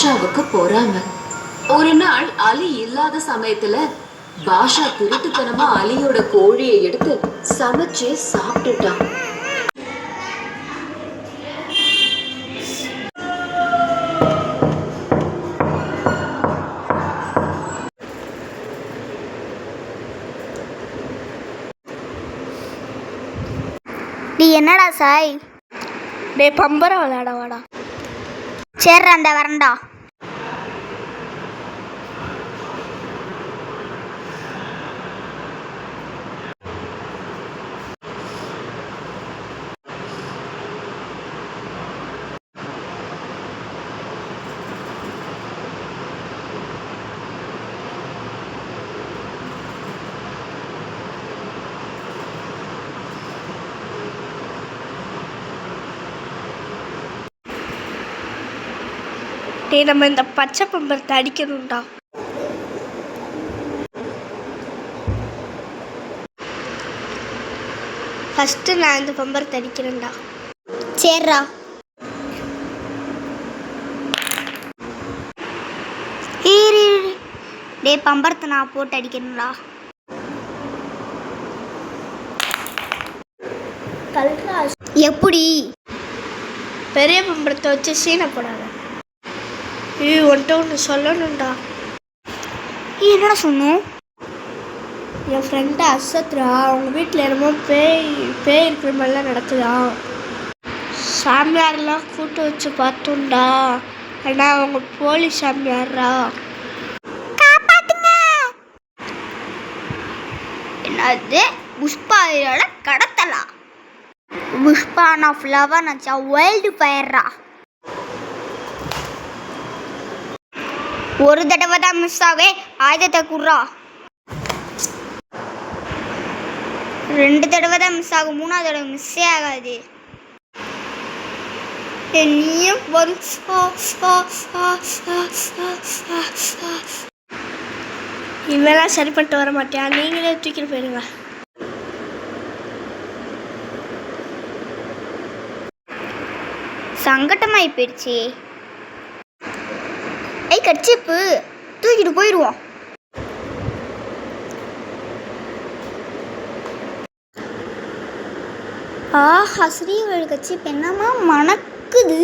பாஷாவுக்கு பொறாம. ஒரு நாள் அலி இல்லாத சமயத்துல பாஷா திருட்டுத்தனமா அலியோட கோழியை எடுத்து சமைச்சு சாப்பிட்டுட்டான். நீ என்னடா சாய்? டே பம்பரம் விளையாட வாடா. சரி அந்த வரண்டா. டே நம்ம இந்த பச்சை பம்பரத்தை அடிக்கணும்டா. ஃபஸ்ட்டு நான் இந்த பம்பரத்தை அடிக்கிறேன்டா. சரிடா. டே பம்பரத்தை நான் போட்டு அடிக்கணும்டா. எப்படி? பெரிய பம்பரத்தை வச்சு சீனை போடாத. ஒன்ட்ட ஒன்று சொல்லணும்டா. என்னடா சொன்னோம்? என் ஃப்ரெண்டு அசத்ரா அவங்க வீட்டில் என்னமோ பேய் இருக்கிற மாதிரிலாம் நடக்குதா. சாமியாரெலாம் கூட்டு வச்சு பார்த்தோம்டா. ஆனால் அவங்க போலி சாமியாரா. காப்பாத்துங்க. என்னது? புஷ்பாயோட கடத்தலா? புஷ்பா நான் ஃப்ளவர் நினச்சா வைல்டு ஃபயர்ரா. ஒரு தடவை தான் மிஸ் ஆகவே ஆயுதத்தை குர்றா. 2 தடவை தான் மிஸ் ஆகும், 3ஆவது தடவை மிஸ்ஸே ஆகாது. நீயும் இவெல்லாம் சரிப்பட்டு வர மாட்டியா? நீங்களே தூக்கிட்டு போயிடுங்க. சங்கட்டமாயி போயிடுச்சு. கட்சிப்பு தூக்கிட்டு போயிடுவோம். ஆஹா, ஸ்ரீவழி கட்சிப்பு என்னமா மணக்குது.